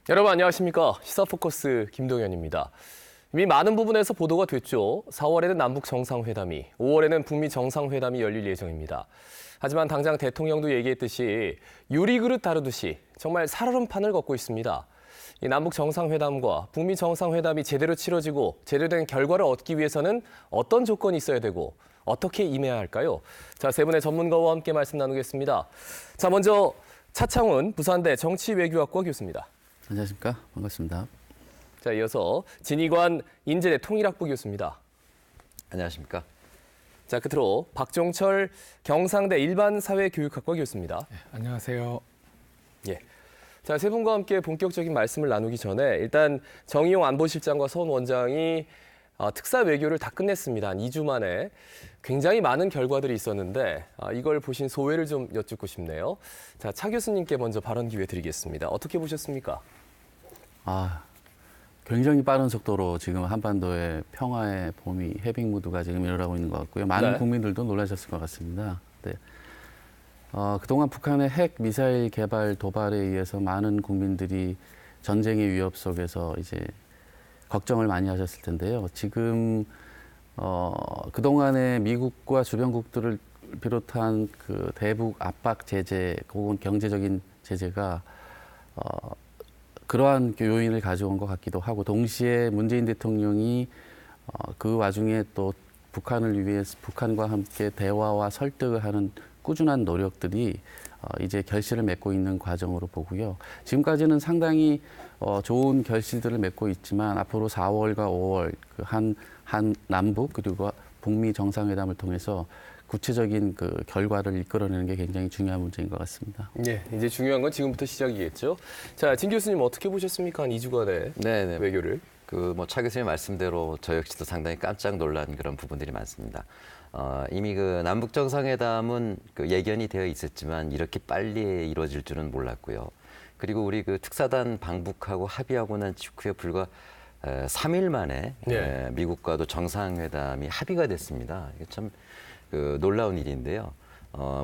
여러분 안녕하십니까? 시사포커스 김동현입니다. 이미 많은 부분에서 보도가 됐죠. 4월에는 남북 정상회담이, 5월에는 북미 정상회담이 열릴 예정입니다. 하지만 당장 대통령도 얘기했듯이 유리그릇 다루듯이 정말 살얼음판을 걷고 있습니다. 이 남북 정상회담과 북미 정상회담이 제대로 치러지고 제대로 된 결과를 얻기 위해서는 어떤 조건이 있어야 되고 어떻게 임해야 할까요? 자, 세 분의 전문가와 함께 말씀 나누겠습니다. 자, 먼저 차창훈 부산대 정치외교학과 교수입니다. 안녕하십니까? 반갑습니다. 자, 이어서 진희관 인제대 통일학부 교수입니다. 안녕하십니까? 자, 끝으로 박종철 경상대 일반사회교육학과 교수입니다. 네, 안녕하세요. 예. 자, 세 분과 함께 본격적인 말씀을 나누기 전에 일단 정의용 안보실장과 선 원장이 특사 외교를 다 끝냈습니다. 한 2주 만에 굉장히 많은 결과들이 있었는데 이걸 보신 소회를 좀 여쭙고 싶네요. 자, 차 교수님께 먼저 발언 기회 드리겠습니다. 어떻게 보셨습니까? 굉장히 빠른 속도로 지금 한반도의 평화의 봄이 해빙 무드가 지금 일어나고 있는 것 같고요. 많은 네. 국민들도 놀라셨을 것 같습니다. 네. 그동안 북한의 핵 미사일 개발 도발에 의해서 많은 국민들이 전쟁의 위협 속에서 이제 걱정을 많이 하셨을 텐데요. 지금 그동안의 미국과 주변국들을 비롯한 그 대북 압박 제재 혹은 경제적인 제재가 그러한 요인을 가져온 것 같기도 하고, 동시에 문재인 대통령이 그 와중에 또 북한을 위해서 북한과 함께 대화와 설득을 하는 꾸준한 노력들이 이제 결실을 맺고 있는 과정으로 보고요. 지금까지는 상당히 좋은 결실들을 맺고 있지만 앞으로 4월과 5월 그 한 남북 그리고 북미 정상회담을 통해서 구체적인 그 결과를 이끌어내는 게 굉장히 중요한 문제인 것 같습니다. 예, 이제 중요한 건 지금부터 시작이겠죠. 자, 진 교수님 어떻게 보셨습니까? 한 2주간의 네네. 외교를. 차 교수님 말씀대로 저 역시도 상당히 깜짝 놀란 그런 부분들이 많습니다. 이미 그 남북 정상회담은 그 예견이 되어 있었지만 이렇게 빨리 이루어질 줄은 몰랐고요. 그리고 우리 그 특사단 방북하고 합의하고 난 직후에 불과 3일 만에 네. 미국과도 정상회담이 합의가 됐습니다. 이게 참 그 놀라운 일인데요.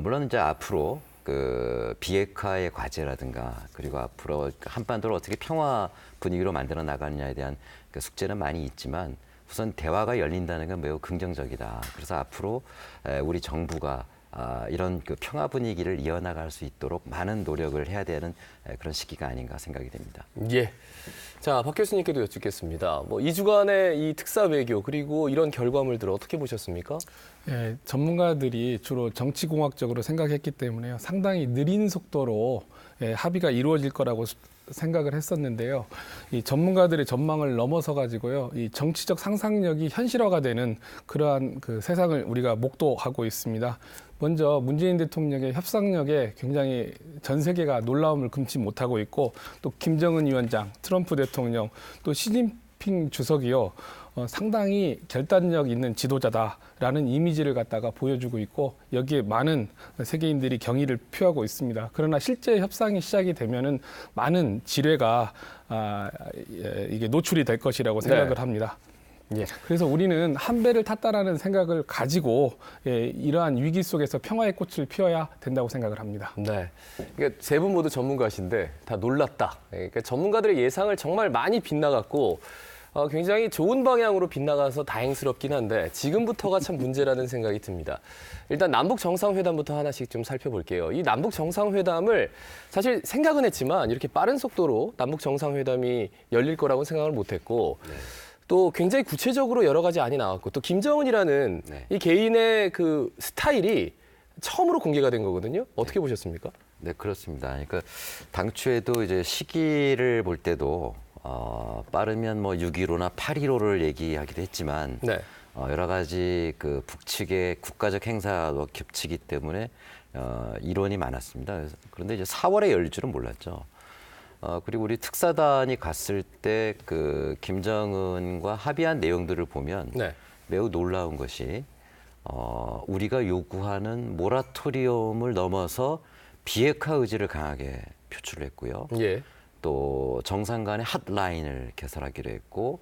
물론 이제 앞으로 그 비핵화의 과제라든가 그리고 앞으로 한반도를 어떻게 평화 분위기로 만들어 나가느냐에 대한 그 숙제는 많이 있지만 우선 대화가 열린다는 건 매우 긍정적이다. 그래서 앞으로 우리 정부가 이런 그 평화 분위기를 이어나갈 수 있도록 많은 노력을 해야 되는 그런 시기가 아닌가 생각이 됩니다. 예. 자, 박 교수님께도 여쭙겠습니다. 2주간의 이 특사 외교 그리고 이런 결과물들을 어떻게 보셨습니까? 예, 전문가들이 주로 정치공학적으로 생각했기 때문에요. 상당히 느린 속도로 합의가 이루어질 거라고 생각을 했었는데요. 이 전문가들의 전망을 넘어서 가지고요, 이 정치적 상상력이 현실화가 되는 그러한 그 세상을 우리가 목도하고 있습니다. 먼저 문재인 대통령의 협상력에 굉장히 전 세계가 놀라움을 금치 못하고 있고, 또 김정은 위원장, 트럼프 대통령, 또 시진핑 주석이요, 상당히 결단력 있는 지도자다라는 이미지를 갖다가 보여주고 있고, 여기에 많은 세계인들이 경의를 표하고 있습니다. 그러나 실제 협상이 시작이 되면은 많은 지뢰가 이게 노출이 될 것이라고 생각을 합니다. 예. 그래서 우리는 한 배를 탔다라는 생각을 가지고 이러한 위기 속에서 평화의 꽃을 피워야 된다고 생각을 합니다. 네. 그러니까 세 분 모두 전문가신데 다 놀랐다. 그러니까 전문가들의 예상을 정말 많이 빗나갔고 굉장히 좋은 방향으로 빗나가서 다행스럽긴 한데 지금부터가 참 문제라는 생각이 듭니다. 일단 남북 정상회담부터 하나씩 좀 살펴볼게요. 이 남북 정상회담을 사실 생각은 했지만 이렇게 빠른 속도로 남북 정상회담이 열릴 거라고 생각을 못했고 또 굉장히 구체적으로 여러 가지 안이 나왔고 또 김정은이라는 이 개인의 그 스타일이 처음으로 공개가 된 거거든요. 어떻게 보셨습니까? 네, 그렇습니다. 그러니까 당초에도 이제 시기를 볼 때도 빠르면 6.15나 8.15를 얘기하기도 했지만 네. 여러 가지 그 북측의 국가적 행사도 겹치기 때문에 이론이 많았습니다. 그런데 이제 4월에 열릴 줄은 몰랐죠. 그리고 우리 특사단이 갔을 때 그 김정은과 합의한 내용들을 보면 네. 매우 놀라운 것이 우리가 요구하는 모라토리움을 넘어서 비핵화 의지를 강하게 표출을 했고요. 예. 또 정상 간의 핫라인을 개설하기로 했고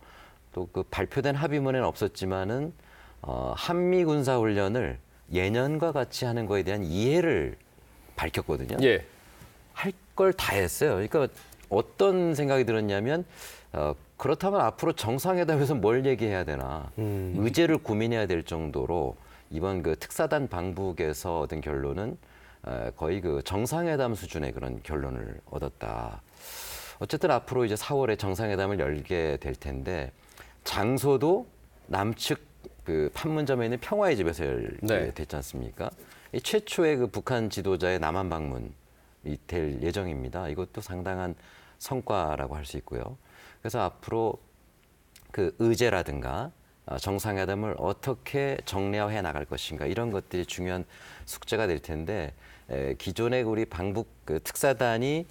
또 그 발표된 합의문에는 없었지만은 한미 군사 훈련을 예년과 같이 하는 거에 대한 이해를 밝혔거든요. 예. 할 걸 다 했어요. 그러니까 어떤 생각이 들었냐면 그렇다면 앞으로 정상회담에서 뭘 얘기해야 되나 의제를 고민해야 될 정도로 이번 그 특사단 방북에서 얻은 결론은 거의 그 정상회담 수준의 그런 결론을 얻었다. 어쨌든 앞으로 이제 4월에 정상회담을 열게 될 텐데 장소도 남측 그 판문점에 있는 평화의 집에서 열게 네. 됐지 않습니까? 이 최초의 그 북한 지도자의 남한 방문이 될 예정입니다. 이것도 상당한 성과라고 할 수 있고요. 그래서 앞으로 그 의제라든가 정상회담을 어떻게 정례화해 나갈 것인가 이런 것들이 중요한 숙제가 될 텐데 기존의 우리 방북 그 특사단이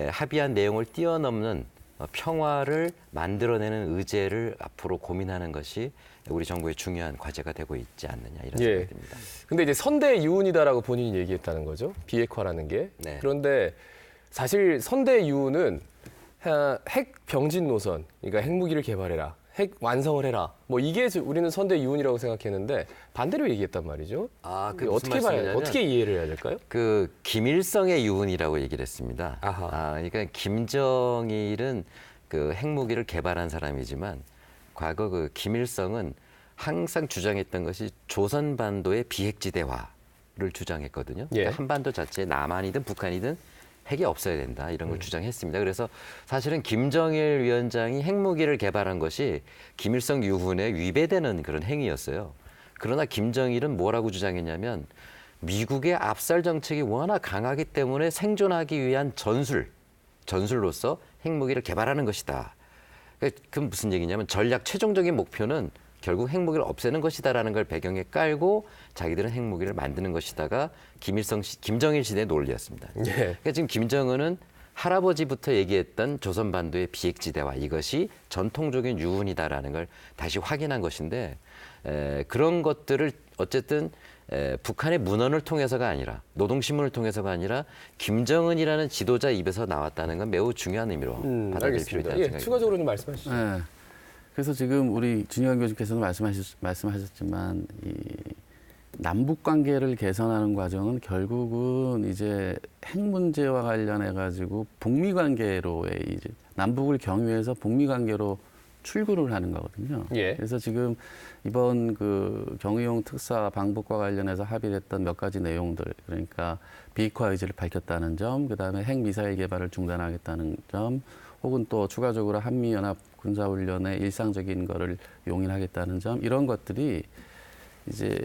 합의한 내용을 뛰어넘는 평화를 만들어내는 의제를 앞으로 고민하는 것이 우리 정부의 중요한 과제가 되고 있지 않느냐 이런 예. 생각이 듭니다. 근데 이제 선대 유운이다라고 본인이 얘기했다는 거죠. 비핵화라는 게. 네. 그런데 사실 선대 유운은 핵 병진 노선, 그러니까 핵무기를 개발해라, 핵 완성을 해라. 뭐 이게 우리는 선대 유운이라고 생각했는데 반대로 얘기했단 말이죠. 아, 그 이게 무슨 어떻게 말씀이냐면 어떻게 이해를 해야 될까요? 그 김일성의 유운이라고 얘기를 했습니다. 아하. 그러니까 김정일은 그 핵무기를 개발한 사람이지만 과거 그 김일성은 항상 주장했던 것이 조선 반도의 비핵지대화를 주장했거든요. 예. 그러니까 한반도 자체에 남한이든 북한이든 핵이 없어야 된다 이런 걸 주장했습니다. 그래서 사실은 김정일 위원장이 핵무기를 개발한 것이 김일성 유훈에 위배되는 그런 행위였어요. 그러나 김정일은 뭐라고 주장했냐면 미국의 압살 정책이 워낙 강하기 때문에 생존하기 위한 전술로서 핵무기를 개발하는 것이다. 그럼 무슨 얘기냐면 전략 최종적인 목표는 결국 핵무기를 없애는 것이다라는 걸 배경에 깔고 자기들은 핵무기를 만드는 것이다가 김정일 시대의 논리였습니다. 예. 그러니까 지금 김정은은 할아버지부터 얘기했던 조선반도의 비핵지대화 이것이 전통적인 유운이다라는 걸 다시 확인한 것인데 그런 것들을 어쨌든 북한의 문헌을 통해서가 아니라 노동신문을 통해서가 아니라 김정은이라는 지도자 입에서 나왔다는 건 매우 중요한 의미로 받아들일 필요가 있다는 예, 생각이 추가적으로 좀 말씀하시죠. 네. 그래서 지금 우리 준영환 교수께서도 말씀하셨지만 이 남북 관계를 개선하는 과정은 결국은 이제 핵 문제와 관련해 가지고 북미 관계로의 이제 남북을 경유해서 북미 관계로 출구를 하는 거거든요. 예. 그래서 지금 이번 그 경의용 특사 방북과 관련해서 합의됐던 몇 가지 내용들, 그러니까 비핵화 의지를 밝혔다는 점, 그다음에 핵 미사일 개발을 중단하겠다는 점, 혹은 또 추가적으로 한미연합 군사훈련의 일상적인 거를 용인하겠다는 점, 이런 것들이 이제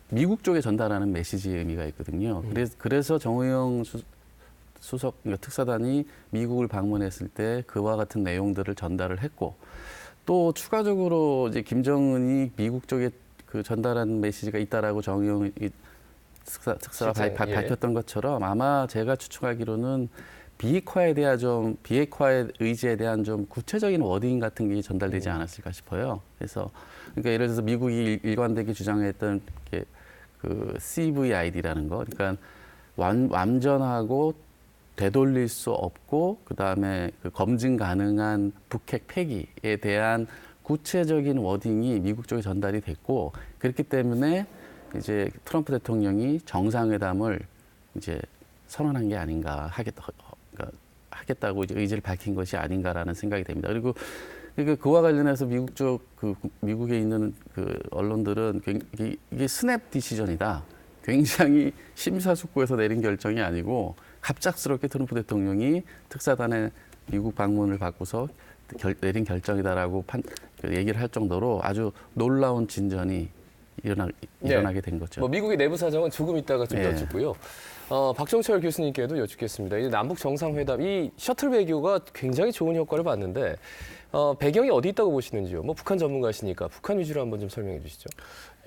미국 쪽에 전달하는 메시지의 의미가 있거든요. 그래서 정의용 수석 그러니까 특사단이 미국을 방문했을 때 그와 같은 내용들을 전달을 했고, 또 추가적으로 이제 김정은이 미국 쪽에 그 전달한 메시지가 있다라고 정의용 특사가 실제, 예. 밝혔던 것처럼 아마 제가 추측하기로는 비핵화의 의지에 대한 좀 구체적인 워딩 같은 게 전달되지 않았을까 싶어요. 그래서 그러니까 예를 들어서 미국이 일관되게 주장했던 게 그 CVID라는 거, 그러니까 완전하고 되돌릴 수 없고 그다음에 그 검증 가능한 북핵 폐기에 대한 구체적인 워딩이 미국 쪽에 전달이 됐고, 그렇기 때문에 이제 트럼프 대통령이 정상회담을 이제 선언한 게 아닌가 하겠다고 이제 의지를 밝힌 것이 아닌가라는 생각이 됩니다. 그리고 그와 관련해서 미국에 있는 그 언론들은 이게 스냅 디시전이다. 굉장히 심사숙고해서 내린 결정이 아니고 갑작스럽게 트럼프 대통령이 특사단의 미국 방문을 받고서 내린 결정이다라고 얘기를 할 정도로 아주 놀라운 진전이 일어나게 된 거죠. 뭐 미국의 내부 사정은 조금 있다가 좀 예. 여쭙고요. 박종철 교수님께도 여쭙겠습니다. 이 남북 정상회담, 이 셔틀 외교가 굉장히 좋은 효과를 봤는데 배경이 어디 있다고 보시는지요? 뭐 북한 전문가시니까 북한 위주로 한번 좀 설명해 주시죠.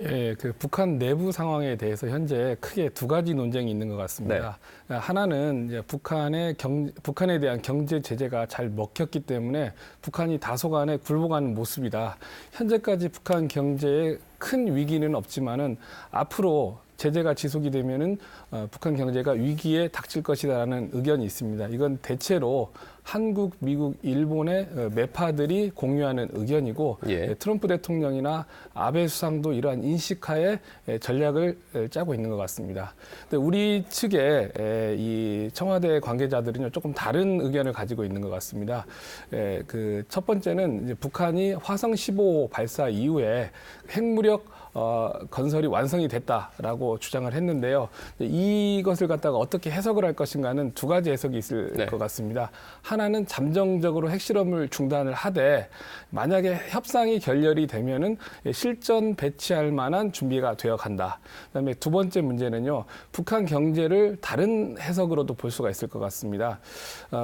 예, 그 북한 내부 상황에 대해서 현재 크게 두 가지 논쟁이 있는 것 같습니다. 하나는 이제 북한에 대한 경제 제재가 잘 먹혔기 때문에 북한이 다소간에 굴복하는 모습이다. 현재까지 북한 경제에 큰 위기는 없지만은 앞으로 제재가 지속이 되면은 북한 경제가 위기에 닥칠 것이다라는 의견이 있습니다. 이건 대체로 한국, 미국, 일본의 매파들이 공유하는 의견이고 예. 트럼프 대통령이나 아베 수상도 이러한 인식하에 전략을 짜고 있는 것 같습니다. 근데 우리 측에 이 청와대 관계자들은요, 조금 다른 의견을 가지고 있는 것 같습니다. 그 첫 번째는 이제 북한이 화성 15 발사 이후에 핵무력 건설이 완성이 됐다라고 주장을 했는데요. 이것을 갖다가 어떻게 해석을 할 것인가는 두 가지 해석이 있을 네. 것 같습니다. 하나는 잠정적으로 핵실험을 중단을 하되 만약에 협상이 결렬이 되면은 실전 배치할 만한 준비가 되어 간다. 그다음에 두 번째 문제는요. 북한 경제를 다른 해석으로도 볼 수가 있을 것 같습니다.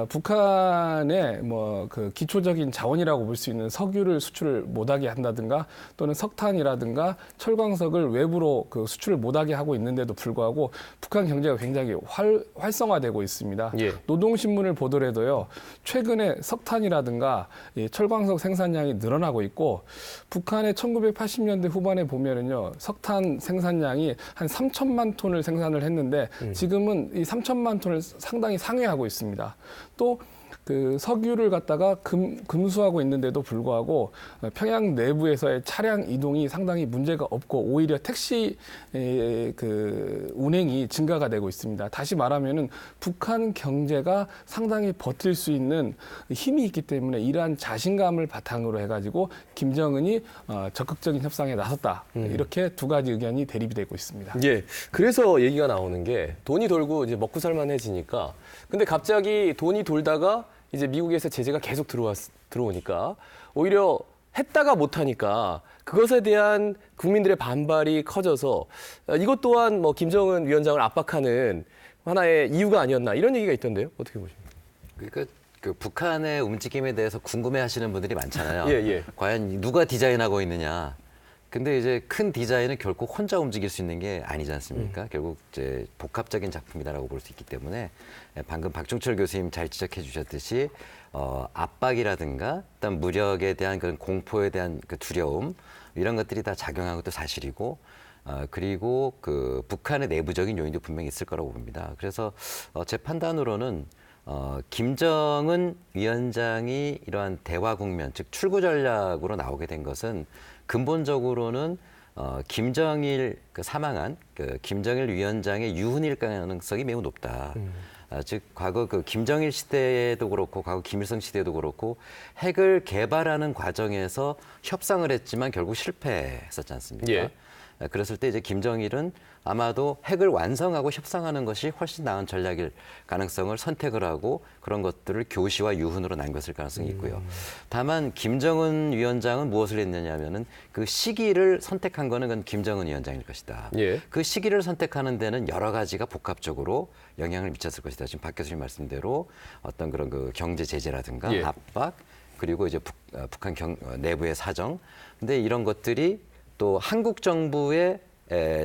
북한의 뭐 그 기초적인 자원이라고 볼 수 있는 석유를 수출을 못하게 한다든가 또는 석탄이라든가 철광석을 외부로 그 수출을 못하게 하고 있는데도 불구하고 북한 경제가 굉장히 활성화되고 있습니다. 예. 노동신문을 보더라도요. 최근에 석탄이라든가 이 철광석 생산량이 늘어나고 있고 북한의 1980년대 후반에 보면은요. 석탄 생산량이 한 3천만 톤을 생산을 했는데 지금은 이 3천만 톤을 상당히 상회하고 있습니다. 또 그 석유를 갖다가 금수하고 있는데도 불구하고 평양 내부에서의 차량 이동이 상당히 문제가 없고 오히려 택시 그 운행이 증가가 되고 있습니다. 다시 말하면은 북한 경제가 상당히 버틸 수 있는 힘이 있기 때문에 이러한 자신감을 바탕으로 해가지고 김정은이 적극적인 협상에 나섰다. 이렇게 두 가지 의견이 대립이 되고 있습니다. 예. 그래서 얘기가 나오는 게 돈이 돌고 이제 먹고 살만해지니까 근데 갑자기 돈이 돌다가 이제 미국에서 제재가 계속 들어오니까 오히려 했다가 못하니까 그것에 대한 국민들의 반발이 커져서 이것 또한 뭐 김정은 위원장을 압박하는 하나의 이유가 아니었나 이런 얘기가 있던데요. 어떻게 보십니까? 그러니까 그 북한의 움직임에 대해서 궁금해하시는 분들이 많잖아요. 예, 예. 과연 누가 디자인하고 있느냐. 근데 이제 큰 디자인은 결코 혼자 움직일 수 있는 게 아니지 않습니까? 결국 이제 복합적인 작품이다라고 볼 수 있기 때문에 방금 박종철 교수님 잘 지적해 주셨듯이 압박이라든가 일단 무력에 대한 그런 공포에 대한 그 두려움 이런 것들이 다 작용한 것도 사실이고 그리고 그 북한의 내부적인 요인도 분명히 있을 거라고 봅니다. 그래서 제 판단으로는 김정은 위원장이 이러한 대화 국면, 즉 출구 전략으로 나오게 된 것은 근본적으로는 김정일 그 사망한 그 김정일 위원장의 유훈일 가능성이 매우 높다. 즉 과거 그 김정일 시대에도 그렇고 과거 김일성 시대에도 그렇고 핵을 개발하는 과정에서 협상을 했지만 결국 실패했었지 않습니까? 예. 그랬을 때 이제 김정일은 아마도 핵을 완성하고 협상하는 것이 훨씬 나은 전략일 가능성을 선택을 하고 그런 것들을 교시와 유훈으로 남겼을 가능성이 있고요. 다만 김정은 위원장은 무엇을 했느냐면은 그 시기를 선택한 거는 그건 김정은 위원장일 것이다. 예. 그 시기를 선택하는 데는 여러 가지가 복합적으로 영향을 미쳤을 것이다. 지금 박 교수님 말씀대로 어떤 그런 그 경제 제재라든가 예. 압박 그리고 이제 북한 내부의 사정. 근데 이런 것들이 또 한국 정부의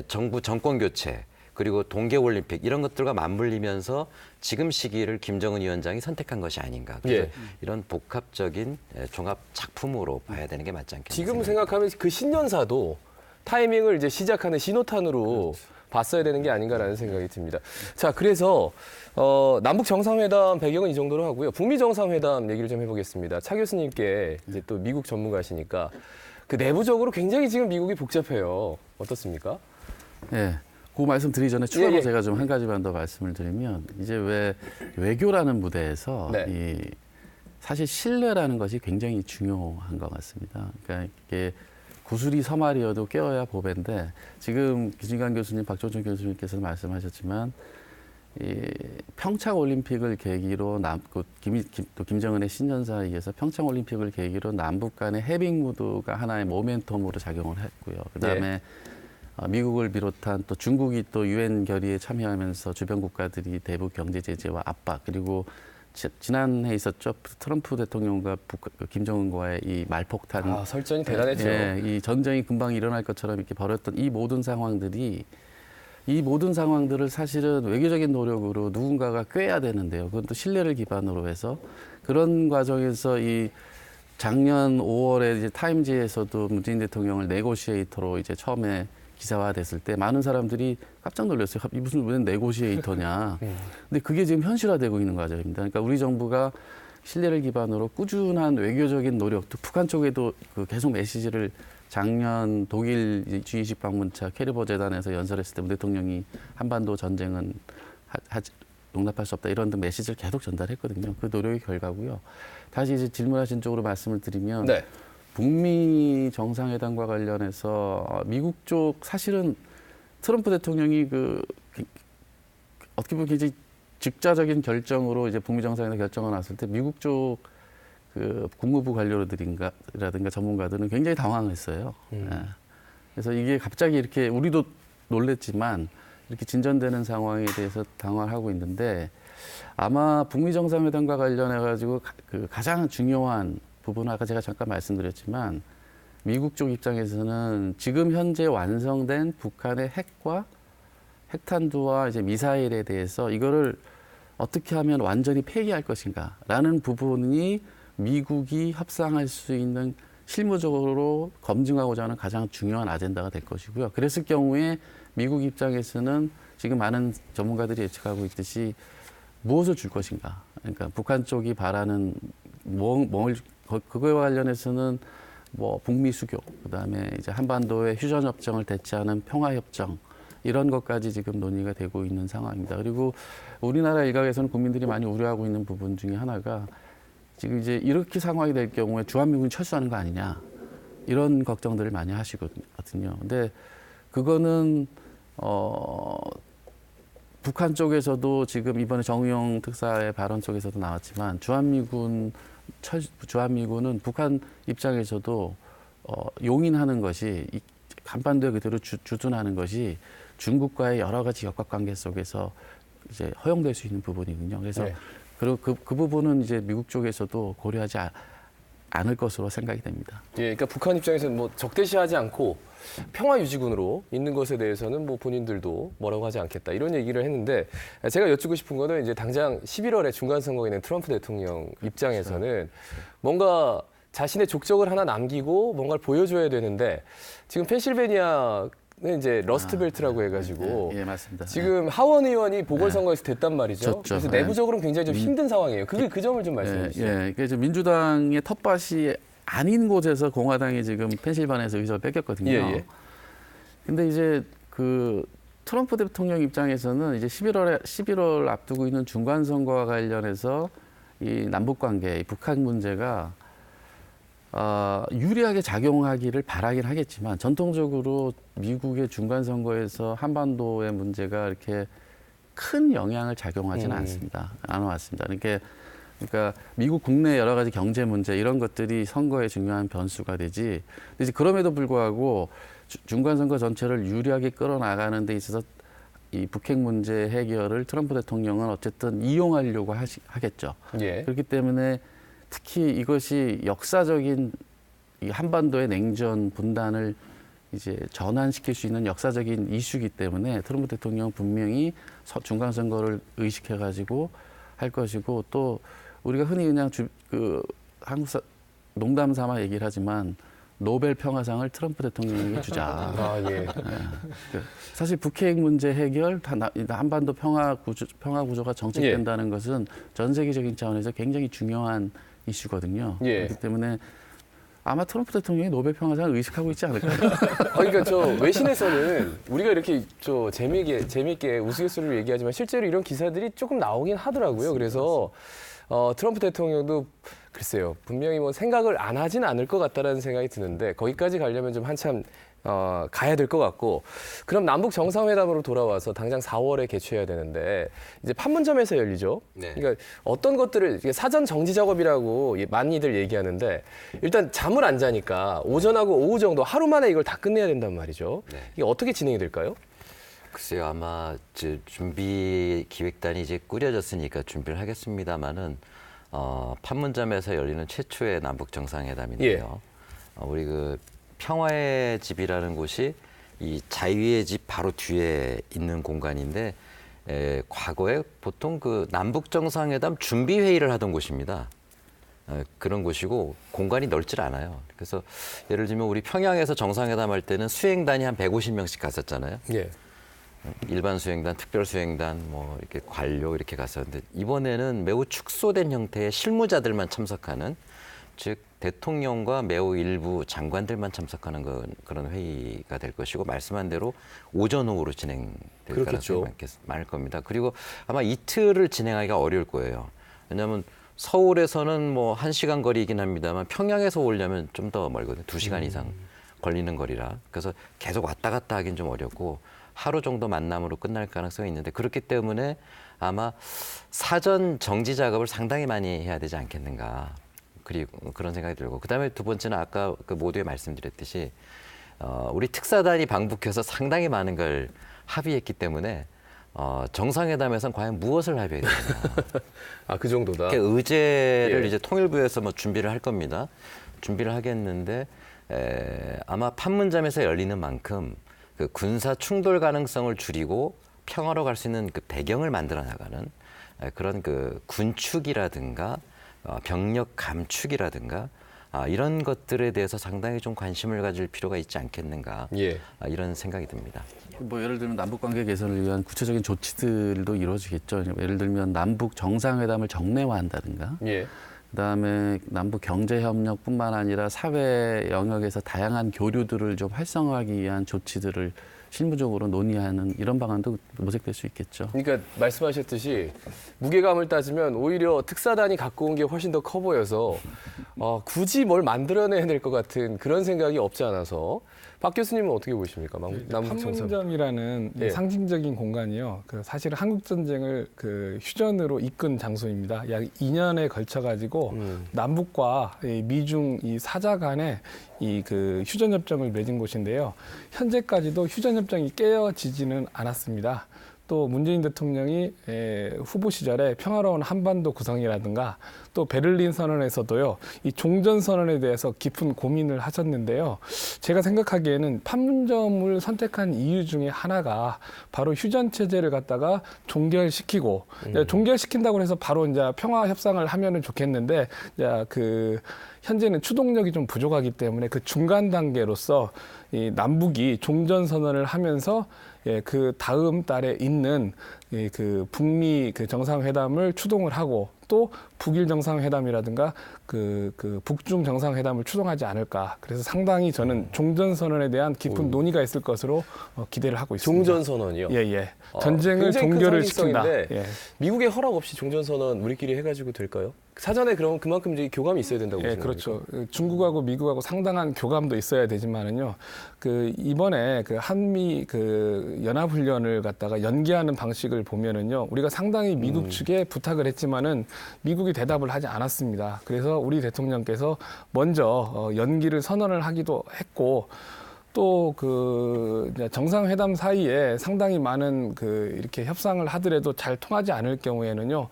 정부 정권 교체 그리고 동계올림픽 이런 것들과 맞물리면서 지금 시기를 김정은 위원장이 선택한 것이 아닌가. 그래서 예. 이런 복합적인 종합 작품으로 봐야 되는 게 맞지 않겠나. 지금 생각하면 그 신년사도 타이밍을 이제 시작하는 신호탄으로 봤어야 되는 게 아닌가라는 생각이 듭니다. 자, 그래서 남북 정상회담 배경은 이 정도로 하고요. 북미 정상회담 얘기를 좀 해보겠습니다. 차 교수님께 이제 또 미국 전문가시니까 그 내부적으로 굉장히 지금 미국이 복잡해요. 어떻습니까? 예. 그 말씀 드리기 전에 추가로 예, 예. 제가 좀 한 가지만 더 말씀을 드리면 이제 왜 외교라는 무대에서 네. 이 사실 신뢰라는 것이 굉장히 중요한 것 같습니다. 그러니까 이게 구슬이 서말이어도 깨어야 보배인데 지금 기진관 교수님, 박종철 교수님께서 말씀하셨지만 이 평창 올림픽을 계기로 또 김정은의 신년사에 의해서 평창 올림픽을 계기로 남북 간의 해빙 무드가 하나의 모멘텀으로 작용을 했고요. 그다음에 미국을 비롯한 또 중국이 또 유엔 결의에 참여하면서 주변 국가들이 대북 경제 제재와 압박 그리고 지난해 있었죠. 트럼프 대통령과 김정은과의 이 말폭탄 설전이 대단했죠. 예, 이 전쟁이 금방 일어날 것처럼 이렇게 벌였던 이 모든 상황들을 사실은 외교적인 노력으로 누군가가 꿰야 되는데요. 그건 또 신뢰를 기반으로 해서 그런 과정에서 이 작년 5월에 이제 타임지에서도 문재인 대통령을 네고시에이터로 이제 처음에 기사화됐을 때 많은 사람들이 깜짝 놀랐어요. 이 무슨 왜 네고시에이터냐. 근데 그게 지금 현실화되고 있는 과정입니다. 그러니까 우리 정부가 신뢰를 기반으로 꾸준한 외교적인 노력도 북한 쪽에도 그 계속 메시지를 작년 독일 G20 방문차 캐리버 재단에서 연설했을 때 대통령이 한반도 전쟁은 용납할 수 없다 이런 등 메시지를 계속 전달했거든요. 그 노력의 결과고요. 다시 이제 질문하신 쪽으로 말씀을 드리면 네. 북미 정상회담과 관련해서 미국 쪽 사실은 트럼프 대통령이 어떻게 보면 굉장히 직자적인 결정으로 이제 북미 정상회담 결정을 났을 때 미국 쪽 그 국무부 관료들이라든가 전문가들은 굉장히 당황했어요. 예. 그래서 이게 갑자기 이렇게 우리도 놀랬지만 이렇게 진전되는 상황에 대해서 당황하고 있는데 아마 북미 정상회담과 관련해 가지고 그 가장 중요한 부분은 아까 제가 잠깐 말씀드렸지만 미국 쪽 입장에서는 지금 현재 완성된 북한의 핵과 핵탄두와 이제 미사일에 대해서 이거를 어떻게 하면 완전히 폐기할 것인가라는 부분이 미국이 협상할 수 있는 실무적으로 검증하고자 하는 가장 중요한 아젠다가 될 것이고요. 그랬을 경우에 미국 입장에서는 지금 많은 전문가들이 예측하고 있듯이 무엇을 줄 것인가. 그러니까 북한 쪽이 바라는 그거에 관련해서는 뭐 북미 수교, 그다음에 이제 한반도의 휴전 협정을 대체하는 평화 협정 이런 것까지 지금 논의가 되고 있는 상황입니다. 그리고 우리나라 일각에서는 국민들이 많이 우려하고 있는 부분 중에 하나가 지금 이제 이렇게 상황이 될 경우에 주한미군이 철수하는 거 아니냐 이런 걱정들을 많이 하시거든요. 근데 그거는 북한 쪽에서도 지금 이번에 정의용 특사의 발언 속에서도 나왔지만 주한미군은 북한 입장에서도 용인하는 것이 한반도에 그대로 주둔하는 것이 중국과의 여러 가지 역학관계 속에서 이제 허용될 수 있는 부분이군요. 그래서 네. 그리고 그 부분은 이제 미국 쪽에서도 고려하지 않을 것으로 생각이 됩니다. 예, 그러니까 북한 입장에서는 뭐 적대시하지 않고 평화 유지군으로 있는 것에 대해서는 뭐 본인들도 뭐라고 하지 않겠다 이런 얘기를 했는데 제가 여쭙고 싶은 거는 이제 당장 11월에 중간 선거에 있는 트럼프 대통령 입장에서는 뭔가 자신의 족적을 하나 남기고 뭔가를 보여줘야 되는데 지금 펜실베니아는 이제 러스트벨트라고 해가지고 예, 맞습니다. 지금 하원 의원이 보궐선거에서 됐단 말이죠. 졌죠. 그래서 예. 내부적으로는 굉장히 좀 힘든 상황이에요. 그 점을 좀 말씀해 주시죠. 예, 그래서 민주당의 텃밭이 아닌 곳에서 공화당이 지금 펜실바니아에서 의석을 뺏겼거든요. 예. 근데 이제 그 트럼프 대통령 입장에서는 이제 11월 앞두고 있는 중간 선거와 관련해서 이 남북 관계, 이 북한 문제가 유리하게 작용하기를 바라긴 하겠지만 전통적으로 미국의 중간 선거에서 한반도의 문제가 이렇게 큰 영향을 작용하지는 않습니다. 안 왔습니다. 그러니까 미국 국내 여러 가지 경제 문제 이런 것들이 선거에 중요한 변수가 되지. 근데 이제 그럼에도 불구하고 중간 선거 전체를 유리하게 끌어나가는 데 있어서 이 북핵 문제 해결을 트럼프 대통령은 어쨌든 이용하려고 하겠죠. 예. 그렇기 때문에 특히 이것이 역사적인 이 한반도의 냉전 분단을 이제 전환시킬 수 있는 역사적인 이슈이기 때문에 트럼프 대통령 분명히 중간 선거를 의식해가지고 할 것이고 또 우리가 흔히 그냥 한국사 농담 삼아 얘기를 하지만 노벨 평화상을 트럼프 대통령에게 주자. 아, 예. 사실 북핵 문제 해결, 한반도 평화 구조가 정착된다는 것은 전 세계적인 차원에서 굉장히 중요한 이슈거든요. 예. 그렇기 때문에 아마 트럼프 대통령이 노벨 평화상을 의식하고 있지 않을까요? 그러니까 저 외신에서는 우리가 이렇게 저 재미있게 우스갯소리로 얘기하지만 실제로 이런 기사들이 조금 나오긴 하더라고요. 그래서 트럼프 대통령도 글쎄요, 분명히 뭐 생각을 안 하진 않을 것 같다라는 생각이 드는데 거기까지 가려면 좀 한참 가야 될 것 같고 그럼 남북 정상회담으로 돌아와서 당장 4월에 개최해야 되는데 이제 판문점에서 열리죠. 네. 그러니까 어떤 것들을 이게 사전 정지 작업이라고 많이들 얘기하는데 일단 잠을 안 자니까 오전하고 오후 정도 하루 만에 이걸 다 끝내야 된단 말이죠. 네. 이게 어떻게 진행이 될까요? 글쎄요, 아마 준비 기획단이 이제 꾸려졌으니까 준비를 하겠습니다만은 판문점에서 열리는 최초의 남북 정상회담인데요. 우리 그 평화의 집이라는 곳이 이 자유의 집 바로 뒤에 있는 공간인데 과거에 보통 그 남북 정상회담 준비 회의를 하던 곳입니다. 그런 곳이고 공간이 넓질 않아요. 그래서 예를 들면 우리 평양에서 정상회담 할 때는 수행단이 한 150명씩 갔었잖아요. 예. 일반 수행단, 특별 수행단, 뭐 이렇게 관료 이렇게 갔었는데 이번에는 매우 축소된 형태의 실무자들만 참석하는, 즉 대통령과 매우 일부 장관들만 참석하는 그런 회의가 될 것이고, 말씀한 대로 오전 오후로 진행될 그렇겠죠. 가능성이 많을 겁니다. 그리고 아마 이틀을 진행하기가 어려울 거예요. 왜냐하면 서울에서는 뭐 1시간 거리이긴 합니다만 평양에서 오려면 좀 더 멀거든요. 2시간 이상 걸리는 거리라. 그래서 계속 왔다 갔다 하긴 좀 어렵고 하루 정도 만남으로 끝날 가능성이 있는데, 그렇기 때문에 아마 사전 정지 작업을 상당히 많이 해야 되지 않겠는가. 그리고 그런 생각이 들고, 그다음에 두 번째는 아까 그 모두에 말씀드렸듯이 우리 특사단이 방북해서 상당히 많은 걸 합의했기 때문에 정상회담에서는 과연 무엇을 합의해야 되나. 아, 그 정도다. 의제를 예. 이제 통일부에서 뭐 준비를 할 겁니다. 준비를 하겠는데 아마 판문점에서 열리는 만큼 그 군사 충돌 가능성을 줄이고 평화로 갈 수 있는 그 배경을 만들어 나가는 그런 그 군축이라든가 병력 감축이라든가 이런 것들에 대해서 상당히 좀 관심을 가질 필요가 있지 않겠는가. 예. 이런 생각이 듭니다. 뭐 예를 들면 남북 관계 개선을 위한 구체적인 조치들도 이루어지겠죠. 예를 들면 남북 정상회담을 정례화한다든가, 예. 그다음에 남북 경제 협력뿐만 아니라 사회 영역에서 다양한 교류들을 좀 활성화하기 위한 조치들을 실무적으로 논의하는 이런 방안도 모색될 수 있겠죠. 그러니까 말씀하셨듯이 무게감을 따지면 오히려 특사단이 갖고 온 게 훨씬 더 커 보여서 굳이 뭘 만들어내야 될 것 같은 그런 생각이 없지 않아서. 박 교수님은 어떻게 보십니까? 남북 정상. 판문점이라는 예. 상징적인 공간이요. 사실 한국 전쟁을 휴전으로 이끈 장소입니다. 약 2년에 걸쳐 가지고 남북과 미중 이 사자 간에 휴전 협정을 맺은 곳인데요. 현재까지도 휴전 협정이 깨어지지는 않았습니다. 또 문재인 대통령이 후보 시절에 평화로운 한반도 구성이라든가 또 베를린 선언에서도요, 이 종전 선언에 대해서 깊은 고민을 하셨는데요. 제가 생각하기에는 판문점을 선택한 이유 중에 하나가 바로 휴전 체제를 갖다가 종결시키고, 종결시킨다고 해서 바로 이제 평화 협상을 하면은 좋겠는데, 현재는 추동력이 좀 부족하기 때문에 그 중간 단계로서 이 남북이 종전 선언을 하면서 그 다음 달에 있는 북미 정상회담을 추동을 하고, 또 북일 정상회담이라든가 북중 정상회담을 추동하지 않을까. 그래서 상당히 저는 종전 선언에 대한 깊은 논의가 있을 것으로 기대를 하고 있습니다. 종전 선언이요? 예. 전쟁을 굉장히 큰 종결을 시킨다. 상징성인데 예. 미국의 허락 없이 종전 선언 우리끼리 해가지고 될까요? 사전에 그럼 그만큼 이제 교감이 있어야 된다고 예, 보시는 그렇죠. 중국하고 미국하고 상당한 교감도 있어야 되지만은요. 이번에 한미 연합훈련을 갖다가 연기하는 방식을 보면은요. 우리가 상당히 미국 측에 부탁을 했지만은 미국이 대답을 하지 않았습니다. 그래서 우리 대통령께서 먼저 연기를 선언을 하기도 했고, 또 정상회담 사이에 상당히 많은 이렇게 협상을 하더라도 잘 통하지 않을 경우에는요.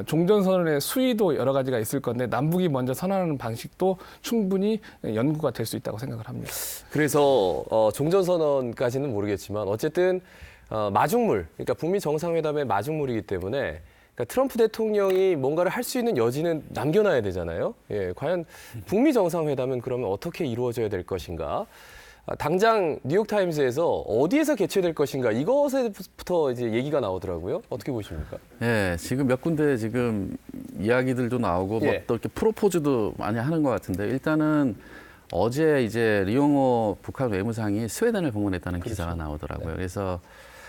종전선언의 수위도 여러 가지가 있을 건데 남북이 먼저 선언하는 방식도 충분히 연구가 될 수 있다고 생각을 합니다. 그래서 종전선언까지는 모르겠지만 어쨌든 마중물, 그러니까 북미 정상회담의 마중물이기 때문에 그러니까 트럼프 대통령이 뭔가를 할 수 있는 여지는 남겨놔야 되잖아요. 예, 과연 북미 정상회담은 그러면 어떻게 이루어져야 될 것인가? 당장 뉴욕타임스에서 어디에서 개최될 것인가 이것에부터 이제 얘기가 나오더라고요. 어떻게 보십니까? 예, 지금 몇 군데 지금 이야기들도 나오고 예. 또 이렇게 프로포즈도 많이 하는 것 같은데, 일단은 어제 이제 리용호 북한 외무상이 스웨덴을 방문했다는 기사가 나오더라고요. 그래서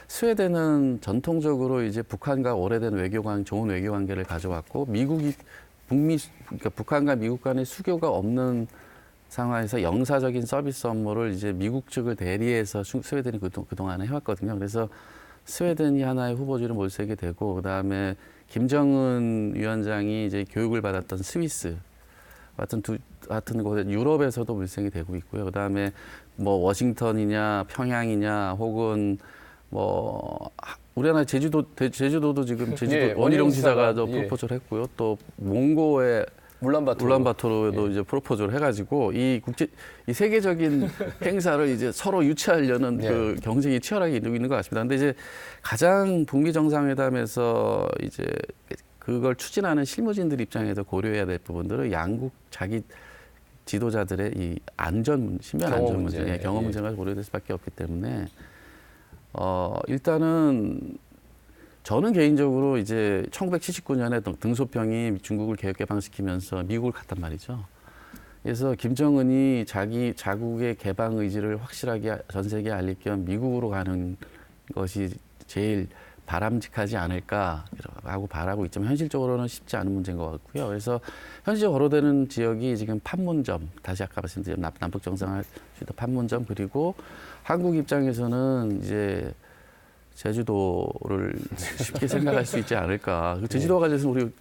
스웨덴은 전통적으로 이제 북한과 오래된 좋은 외교 관계를 가져왔고, 그러니까 북한과 미국 간의 수교가 없는 상황에서 영사적인 서비스 업무를 이제 미국 측을 대리해서 스웨덴이 그동안에 해왔거든요. 그래서 스웨덴이 하나의 후보지를 몰세게 되고, 그다음에 김정은 위원장이 이제 교육을 받았던 스위스 같은 곳에 유럽에서도 물색이 되고 있고요. 그다음에 뭐 워싱턴이냐 평양이냐 혹은 뭐 우리나라 제주도도 지금 예, 원희룡 지사가 또 예. 프로포즈를 했고요. 또 몽고의 울란바토르에도 이제 프로포즈를 해가지고 이 세계적인 행사를 이제 서로 유치하려는 그 경쟁이 치열하게 이루고 있는 것 같습니다. 근데 이제 가장 북미 정상회담에서 이제 그걸 추진하는 실무진들 입장에서 고려해야 될 부분들은 양국 자기 지도자들의 이 신변 안전 문제, 경험 문제가 고려될 수밖에 없기 때문에 일단은 저는 개인적으로 이제 1979년에 등소평이 중국을 개혁개방시키면서 미국을 갔단 말이죠. 그래서 김정은이 자국의 개방 의지를 확실하게 전 세계에 알릴 겸 미국으로 가는 것이 제일 바람직하지 않을까라고 바라고 있지만 현실적으로는 쉽지 않은 문제인 것 같고요. 그래서 현실적으로 거론되는 지역이 지금 판문점, 다시 아까 말씀드린 남북 정상화 수도 판문점, 그리고 한국 입장에서는 이제 제주도를 쉽게 생각할 수 있지 않을까. 그 제주도와 관련해서 우리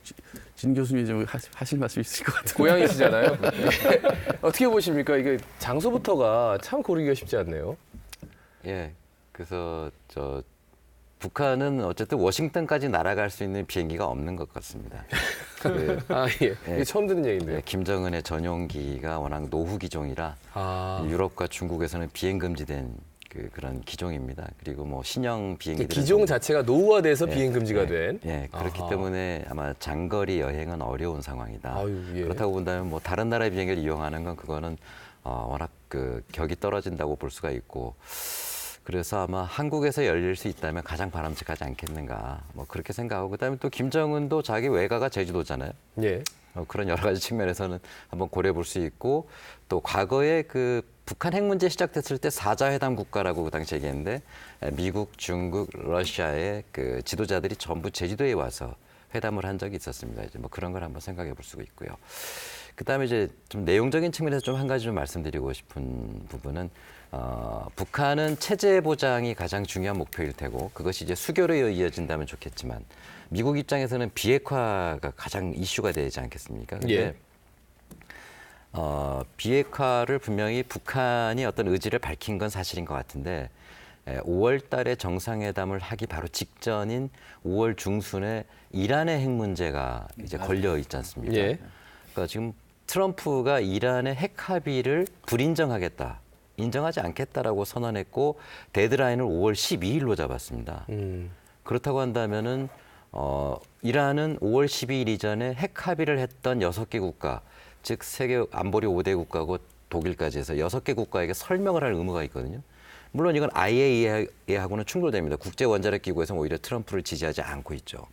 진 교수님이 좀 하실 말씀 있을 것 같아요. 고향이시잖아요. 네. 어떻게 보십니까? 이게 장소부터가 참 고르기가 쉽지 않네요. 예. 그래서 북한은 어쨌든 워싱턴까지 날아갈 수 있는 비행기가 없는 것 같습니다. 예. 이게 처음 듣는 얘기인데요. 네, 김정은의 전용기가 워낙 노후 기종이라 유럽과 중국에서는 비행 금지된 그런 기종입니다. 그리고 뭐 신형 비행기들 기종 자체가 노후화돼서 비행 금지가 된. 예, 그렇기 때문에 아마 장거리 여행은 어려운 상황이다. 아유, 예. 그렇다고 본다면 뭐 다른 나라의 비행기를 이용하는 건 그거는 워낙 격이 떨어진다고 볼 수가 있고, 그래서 아마 한국에서 열릴 수 있다면 가장 바람직하지 않겠는가, 뭐 그렇게 생각하고, 그다음에 또 김정은도 자기 외가가 제주도잖아요. 예. 그런 여러 가지 측면에서는 한번 고려해 볼 수 있고, 또 과거에 북한 핵 문제 시작됐을 때 사자회담 국가라고 그 당시 얘기했는데, 미국, 중국, 러시아의 지도자들이 전부 제주도에 와서 회담을 한 적이 있었습니다. 이제 뭐 그런 걸 한번 생각해 볼 수가 있고요. 그다음에 이제 좀 내용적인 측면에서 좀 한 가지 좀 말씀드리고 싶은 부분은, 북한은 체제 보장이 가장 중요한 목표일 테고, 그것이 이제 수교로 이어진다면 좋겠지만, 미국 입장에서는 비핵화가 가장 이슈가 되지 않겠습니까? 근데 예. 비핵화를 분명히 북한이 어떤 의지를 밝힌 건 사실인 것 같은데, 5월 달에 정상회담을 하기 바로 직전인 5월 중순에 이란의 핵 문제가 이제 걸려 있지 않습니까? 예. 그러니까 지금 트럼프가 이란의 핵 합의를 불인정하겠다, 인정하지 않겠다라고 선언했고, 데드라인을 5월 12일로 잡았습니다. 그렇다고 한다면은 이란은 5월 12일 이전에 핵 합의를 했던 6개 국가, 즉 세계 안보리 5대 국가고 독일까지 해서 6개 국가에게 설명을 할 의무가 있거든요. 물론 이건 IAEA하고는 충돌됩니다. 국제원자력기구에서는 오히려 트럼프를 지지하지 않고 있죠.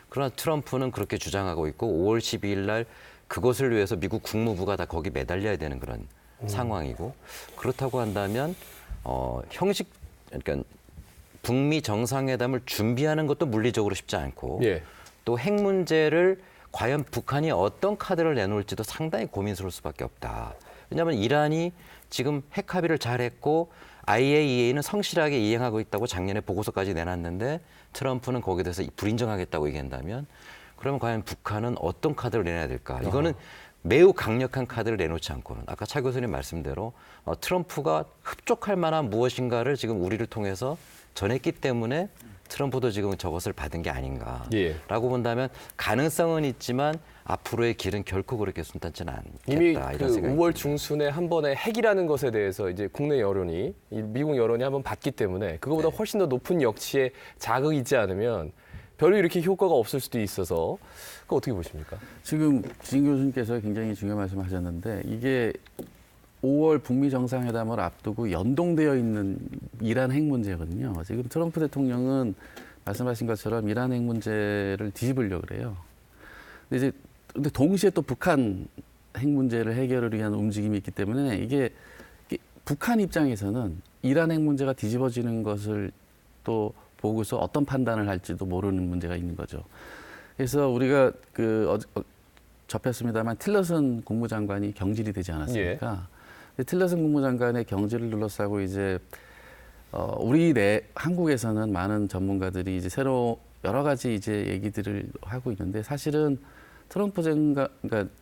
그러나 트럼프는 그렇게 주장하고 있고, 5월 12일 날 그것을 위해서 미국 국무부가 다 거기 매달려야 되는 그런 상황이고, 그렇다고 한다면 그러니까 북미 정상회담을 준비하는 것도 물리적으로 쉽지 않고, 예. 또 핵 문제를 과연 북한이 어떤 카드를 내놓을지도 상당히 고민스러울 수밖에 없다. 왜냐하면 이란이 지금 핵 합의를 잘했고, IAEA는 성실하게 이행하고 있다고 작년에 보고서까지 내놨는데, 트럼프는 거기에 대해서 불인정하겠다고 얘기한다면, 그러면 과연 북한은 어떤 카드를 내놔야 될까? 이거는 매우 강력한 카드를 내놓지 않고는, 아까 차 교수님 말씀대로 트럼프가 흡족할 만한 무엇인가를 지금 우리를 통해서 전했기 때문에 트럼프도 지금 저것을 받은 게 아닌가라고 예. 본다면, 가능성은 있지만 앞으로의 길은 결코 그렇게 순탄치는 않겠다. 이미 이런 그 생각이 5월 듭니다. 중순에 한 번에 핵이라는 것에 대해서 이제 국내 여론이, 미국 여론이 한번 봤기 때문에 그거보다 훨씬 더 높은 역치에 자극이 있지 않으면 별로 이렇게 효과가 없을 수도 있어서, 그거 어떻게 보십니까? 지금 진 교수님께서 굉장히 중요한 말씀하셨는데, 이게 5월 북미 정상회담을 앞두고 연동되어 있는 이란 핵 문제거든요. 지금 트럼프 대통령은 말씀하신 것처럼 이란 핵 문제를 뒤집으려고 그래요. 근데 동시에 또 북한 핵 문제를 해결을 위한 움직임이 있기 때문에, 이게 북한 입장에서는 이란 핵 문제가 뒤집어지는 것을 또 보고서 어떤 판단을 할지도 모르는 문제가 있는 거죠. 그래서 우리가 접했습니다만 틸러슨 국무장관이 경질이 되지 않았습니까? 틸러슨 국무장관의 경질을 둘러싸고 이제 우리 한국에서는 많은 전문가들이 이제 새로 여러 가지 이제 얘기들을 하고 있는데, 사실은 그러니까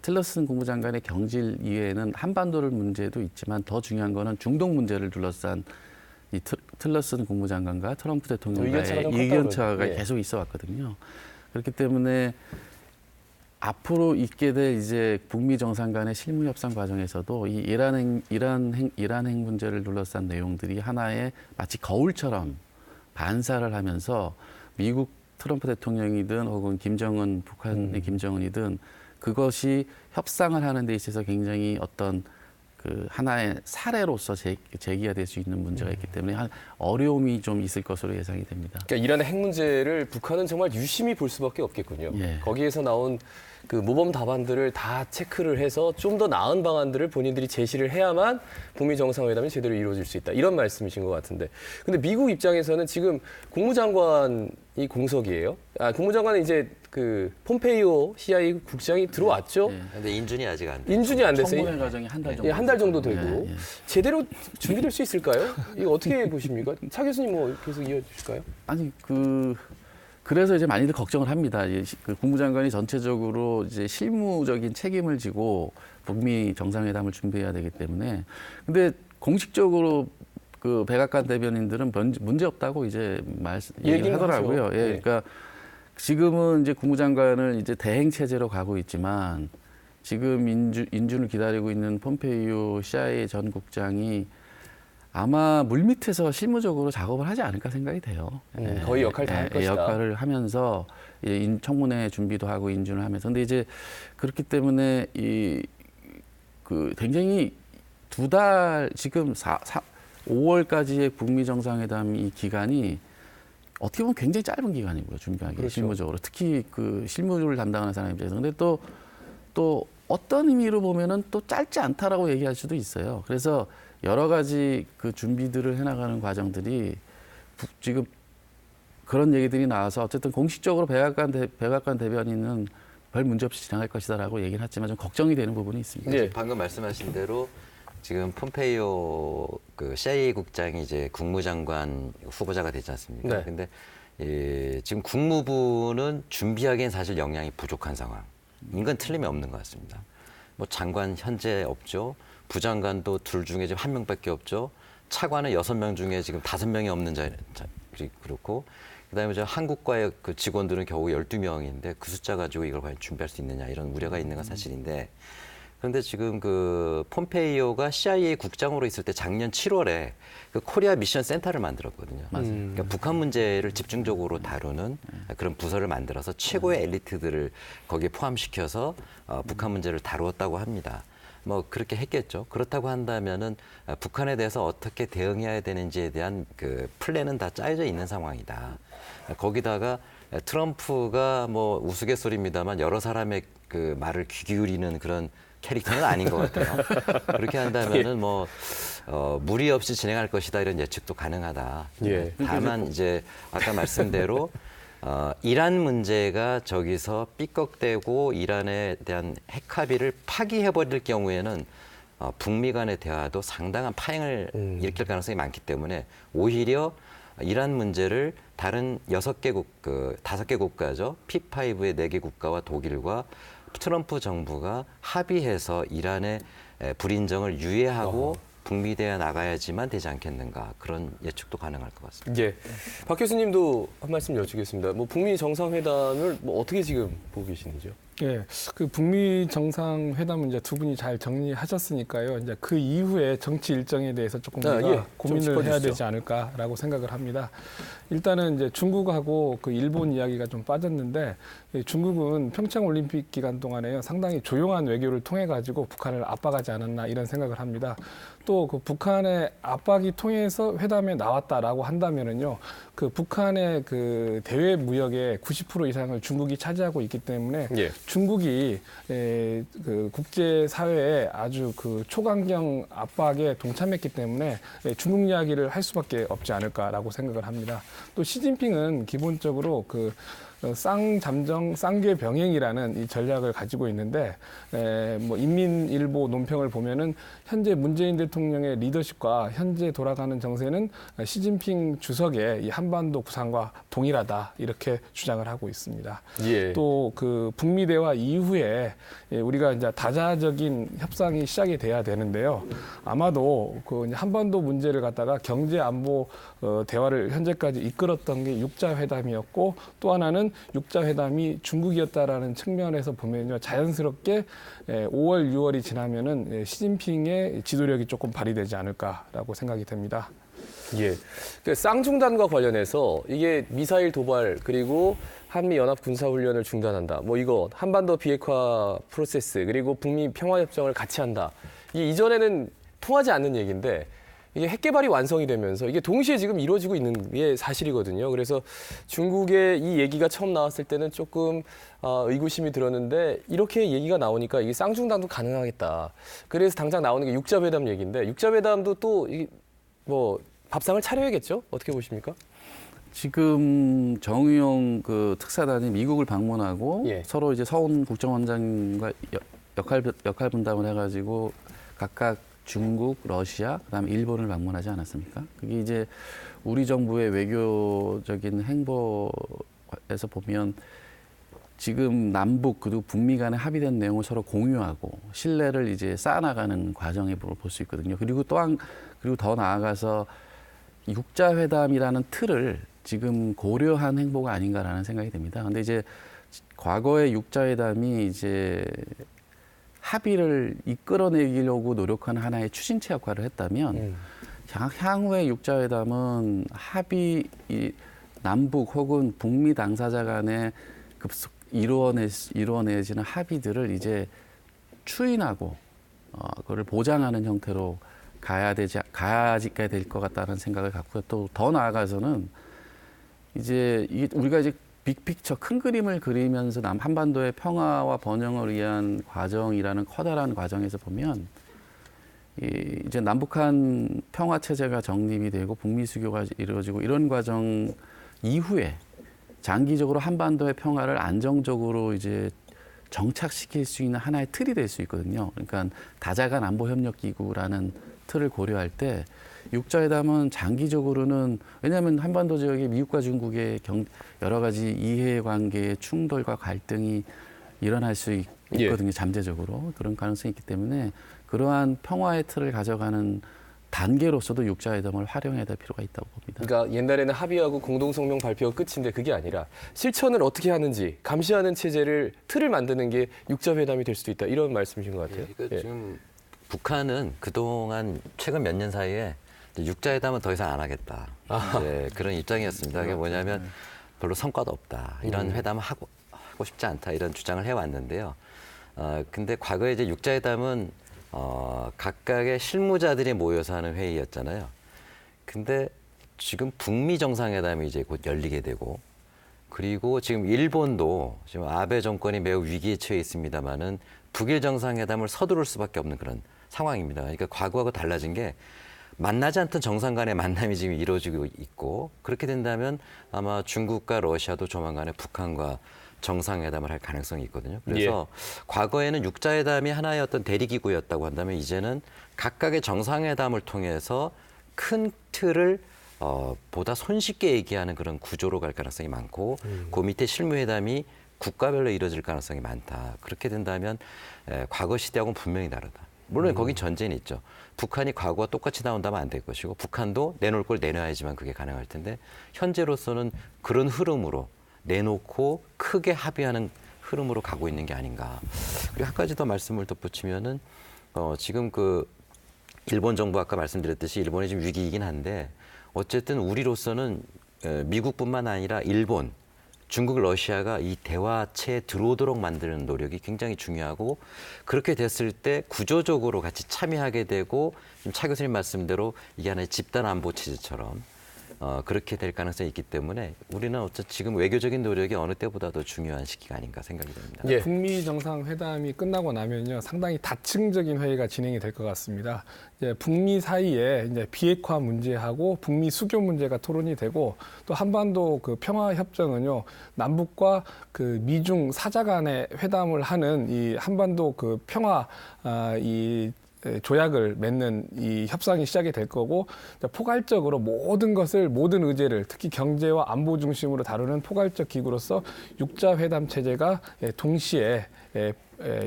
틸러슨 국무장관의 경질 이외에는 한반도를 문제도 있지만, 더 중요한 거는 중동 문제를 둘러싼 이 틸러슨 국무장관과 트럼프 대통령과의 의견차가 계속 있어 왔거든요. 그렇기 때문에 앞으로 있게 될 이제 북미 정상 간의 실무 협상 과정에서도 이 이란 핵 문제를 둘러싼 내용들이 하나의 마치 거울처럼 반사를 하면서, 미국 트럼프 대통령이든 혹은 김정은 북한의 김정은이든 그것이 협상을 하는 데 있어서 굉장히 어떤 그 하나의 사례로서 제기가 될 수 있는 문제가 있기 때문에 한 어려움이 좀 있을 것으로 예상이 됩니다. 그러니까 이란의 핵 문제를 북한은 정말 유심히 볼 수밖에 없겠군요. 예. 거기에서 나온 그 모범 답안들을 다 체크를 해서 좀 더 나은 방안들을 본인들이 제시를 해야만 북미 정상회담이 제대로 이루어질 수 있다. 이런 말씀이신 것 같은데. 근데 미국 입장에서는 지금 국무장관이 공석이에요. 국무장관은 이제 그 폼페이오 CIA 국장이 들어왔죠. 예. 근데 인준이 아직 안 돼요. 인준이 안 됐어요. 청문회 과정이 한 달 정도. 예, 한 달 정도 되고 예, 예. 제대로 준비될 수 있을까요? 이거 어떻게 보십니까? 차 교수님 뭐 계속 이어주실까요? 아니 그래서 이제 많이들 걱정을 합니다. 그 국무장관이 전체적으로 이제 실무적인 책임을 지고 북미 정상회담을 준비해야 되기 때문에. 근데 공식적으로 그 백악관 대변인들은 문제 없다고 이제 얘기를 얘기는 하더라고요. 하죠. 예, 네. 그러니까 지금은 이제 국무장관을 이제 대행 체제로 가고 있지만 지금 인준을 기다리고 있는 폼페이오 CIA 전 국장이 아마 물밑에서 실무적으로 작업을 하지 않을까 생각이 돼요. 거의 역할 다 할 것이다. 역할을 하면서 청문회 준비도 하고 인준을 하면서. 근데 이제 그렇기 때문에 그 굉장히 2달 지금 5월까지의 북미 정상회담 이 기간이 어떻게 보면 굉장히 짧은 기간이고요. 준비하기 그렇죠. 실무적으로 특히 그 실무를 담당하는 사람 입장에서. 근데 또 어떤 의미로 보면은 또 짧지 않다라고 얘기할 수도 있어요. 그래서 여러 가지 그 준비들을 해나가는 과정들이 지금 그런 얘기들이 나와서 어쨌든 공식적으로 백악관 대변인은 별 문제 없이 진행할 것이다라고 얘기는 했지만 좀 걱정이 되는 부분이 있습니다. 네. 방금 말씀하신 대로 지금 폼페이오 그 CIA 국장이 이제 국무장관 후보자가 되지 않습니까? 네. 근데 지금 국무부는 준비하기엔 사실 역량이 부족한 상황. 이건 틀림이 없는 것 같습니다. 뭐 장관 현재 없죠. 부장관도 둘 중에 지금 1명밖에 없죠. 차관은 6명 중에 지금 5명이 없는 그렇고 그다음에 저 한국과의 그 직원들은 겨우 12명인데 그 숫자 가지고 이걸 과연 준비할 수 있느냐 이런 우려가 있는 건 사실인데 그런데 지금 그 폼페이오가 CIA 국장으로 있을 때 작년 7월에 그 코리아 미션 센터를 만들었거든요. 그러니까 북한 문제를 집중적으로 다루는 그런 부서를 만들어서 최고의 엘리트들을 거기에 포함시켜서 북한 문제를 다루었다고 합니다. 뭐 그렇게 했겠죠. 그렇다고 한다면은 북한에 대해서 어떻게 대응해야 되는지에 대한 그 플랜은 다 짜여져 있는 상황이다. 거기다가 트럼프가 뭐 우스갯소리입니다만 여러 사람의 그 말을 귀 기울이는 그런 캐릭터는 아닌 것 같아요. 그렇게 한다면은 뭐 무리 없이 진행할 것이다 이런 예측도 가능하다. 예. 다만 이제 아까 말씀대로 이란 문제가 저기서 삐걱대고 이란에 대한 핵 합의를 파기해버릴 경우에는 북미 간의 대화도 상당한 파행을 일으킬 가능성이 많기 때문에 오히려 이란 문제를 다른 6개국, 5개 국가죠. P5의 4개 국가와 독일과 트럼프 정부가 합의해서 이란의 불인정을 유예하고 북미 대화에 나가야지만 되지 않겠는가 그런 예측도 가능할 것 같습니다. 예. 박 교수님도 한 말씀 여쭙겠습니다. 뭐 북미 정상회담을 뭐 어떻게 지금 보고 계시는지요? 예, 그 북미 정상회담은 이제 두 분이 잘 정리하셨으니까요. 이제 그 이후에 정치 일정에 대해서 조금 우리가 예, 좀 고민을 해야 짚어주시죠. 되지 않을까라고 생각을 합니다. 일단은 이제 중국하고 그 일본 이야기가 좀 빠졌는데 중국은 평창 올림픽 기간 동안에요 상당히 조용한 외교를 통해 가지고 북한을 압박하지 않았나 이런 생각을 합니다. 또 그 북한의 압박이 통해서 회담에 나왔다라고 한다면은요, 그 북한의 그 대외 무역의 90% 이상을 중국이 차지하고 있기 때문에 예. 중국이 그 국제 사회에 아주 그 초강경 압박에 동참했기 때문에 중국 이야기를 할 수밖에 없지 않을까라고 생각을 합니다. 또 시진핑은 기본적으로 그 쌍잠정, 쌍궤병행이라는 이 전략을 가지고 있는데, 뭐 인민일보 논평을 보면은 현재 문재인 대통령의 리더십과 현재 돌아가는 정세는 시진핑 주석의 이 한반도 구상과 동일하다 이렇게 주장을 하고 있습니다. 예. 또 그 북미 대화 이후에 우리가 이제 다자적인 협상이 시작이 돼야 되는데요. 아마도 그 한반도 문제를 갖다가 경제 안보 대화를 현재까지 이끌었던 게 육자회담이었고 또 하나는 육자회담이 중국이었다라는 측면에서 보면요 자연스럽게 5월, 6월이 지나면은 시진핑의 지도력이 조금 발휘되지 않을까라고 생각이 됩니다. 예. 그 쌍중단과 관련해서 이게 미사일 도발 그리고 한미 연합 군사 훈련을 중단한다. 뭐 이거 한반도 비핵화 프로세스 그리고 북미 평화 협정을 같이 한다. 이게 이전에는 통하지 않는 얘기인데 이게 핵 개발이 완성이 되면서 이게 동시에 지금 이루어지고 있는 게 사실이거든요. 그래서 중국의 이 얘기가 처음 나왔을 때는 조금 의구심이 들었는데 이렇게 얘기가 나오니까 이게 쌍중단도 가능하겠다. 그래서 당장 나오는 게 육자회담 얘기인데 육자회담도 또 뭐 밥상을 차려야겠죠? 어떻게 보십니까? 지금 정의용 그 특사단이 미국을 방문하고 예. 서로 이제 서훈 국정원장과 역할 분담을 해가지고 각각 중국, 러시아, 그다음에 일본을 방문하지 않았습니까? 그게 이제 우리 정부의 외교적인 행보에서 보면 지금 남북 그리고 북미 간에 합의된 내용을 서로 공유하고 신뢰를 이제 쌓아나가는 과정에 볼 수 있거든요. 그리고 그리고 더 나아가서 육자회담이라는 틀을 지금 고려한 행보가 아닌가라는 생각이 듭니다. 근데 이제 과거의 육자회담이 이제 합의를 이끌어내려고 노력하는 하나의 추진체 역할을 했다면 향후의 육자회담은 남북 혹은 북미 당사자 간에 이루어내지는 합의들을 이제 추인하고 그걸 보장하는 형태로 가야 될 것 같다는 생각을 갖고 또 더 나아가서는 이제 우리가 이제 빅픽처 큰 그림을 그리면서 한반도의 평화와 번영을 위한 과정이라는 커다란 과정에서 보면 이제 남북한 평화 체제가 정립이 되고 북미 수교가 이루어지고 이런 과정 이후에 장기적으로 한반도의 평화를 안정적으로 이제 정착시킬 수 있는 하나의 틀이 될 수 있거든요. 그러니까 다자간 안보협력기구라는 틀을 고려할 때 육자회담은 장기적으로는 왜냐하면 한반도 지역에 미국과 중국의 여러 가지 이해관계의 충돌과 갈등이 일어날 수 있거든요. 잠재적으로 그런 가능성이 있기 때문에 그러한 평화의 틀을 가져가는 단계로서도 육자회담을 활용해야 될 필요가 있다고 봅니다. 그러니까 옛날에는 합의하고 공동성명 발표가 끝인데 그게 아니라 실천을 어떻게 하는지 감시하는 체제를 틀을 만드는 게 육자회담이 될 수도 있다. 이런 말씀이신 것 같아요. 예, 지금 북한은 그동안 최근 몇 년 사이에 육자회담은 더 이상 안 하겠다. 이제 그런 입장이었습니다. 그게 뭐냐면 별로 성과도 없다. 이런 회담을 하고 싶지 않다. 이런 주장을 해왔는데요. 근데 과거에 이제 육자회담은 각각의 실무자들이 모여서 하는 회의였잖아요. 근데 지금 북미 정상회담이 이제 곧 열리게 되고 그리고 지금 일본도 지금 아베 정권이 매우 위기에 처해 있습니다만은 북일 정상회담을 서두를 수밖에 없는 그런 상황입니다. 그러니까 과거하고 달라진 게 만나지 않던 정상 간의 만남이 지금 이루어지고 있고 그렇게 된다면 아마 중국과 러시아도 조만간에 북한과 정상회담을 할 가능성이 있거든요. 그래서 과거에는 육자회담이 하나의 어떤 대리기구였다고 한다면 이제는 각각의 정상회담을 통해서 큰 틀을 보다 손쉽게 얘기하는 그런 구조로 갈 가능성이 많고 그 밑에 실무회담이 국가별로 이루어질 가능성이 많다. 그렇게 된다면 과거 시대하고는 분명히 다르다. 물론 거기 전제는 있죠. 북한이 과거와 똑같이 나온다면 안 될 것이고 북한도 내놓을 걸 내놔야지만 그게 가능할 텐데 현재로서는 그런 흐름으로 내놓고 크게 합의하는 흐름으로 가고 있는 게 아닌가. 그리고 한 가지 더 말씀을 덧붙이면은 지금 그 일본 정부 아까 말씀드렸듯이 일본이 지금 위기이긴 한데 어쨌든 우리로서는 미국뿐만 아니라 일본, 중국, 러시아가 이 대화체에 들어오도록 만드는 노력이 굉장히 중요하고 그렇게 됐을 때 구조적으로 같이 참여하게 되고 지금 차 교수님 말씀대로 이게 하나의 집단 안보 체제처럼 그렇게 될 가능성이 있기 때문에 우리는 어쨌든 지금 외교적인 노력이 어느 때보다도 중요한 시기가 아닌가 생각이 됩니다. 예. 북미 정상회담이 끝나고 나면요 상당히 다층적인 회의가 진행이 될 것 같습니다. 이제 북미 사이에 이제 비핵화 문제하고 북미 수교 문제가 토론이 되고 또 한반도 그 평화 협정은요 남북과 그 미중 사자 간의 회담을 하는 이 한반도 그 평화 조약을 맺는 이 협상이 시작이 될 거고 포괄적으로 모든 의제를 특히 경제와 안보 중심으로 다루는 포괄적 기구로서 육자회담 체제가 동시에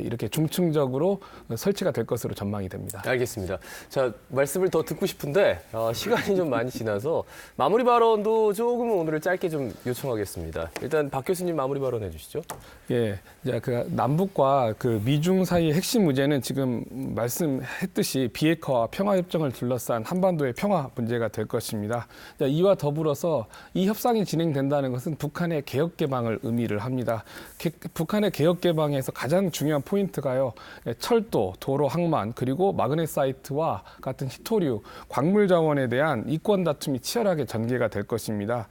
이렇게 중층적으로 설치가 될 것으로 전망이 됩니다. 알겠습니다. 자, 말씀을 더 듣고 싶은데 시간이 좀 많이 지나서 마무리 발언도 조금 오늘은 짧게 좀 요청하겠습니다. 일단 박 교수님 마무리 발언 해주시죠. 예, 이제 그 남북과 그 미중 사이의 핵심 문제는 지금 말씀했듯이 비핵화와 평화 협정을 둘러싼 한반도의 평화 문제가 될 것입니다. 이와 더불어서 이 협상이 진행된다는 것은 북한의 개혁 개방을 의미를 합니다. 북한의 개혁 개방에서 가장 중요한 포인트가요. 철도, 도로 항만, 그리고 마그네사이트와 같은 희토류, 광물 자원에 대한 이권 다툼이 치열하게 전개가 될 것입니다.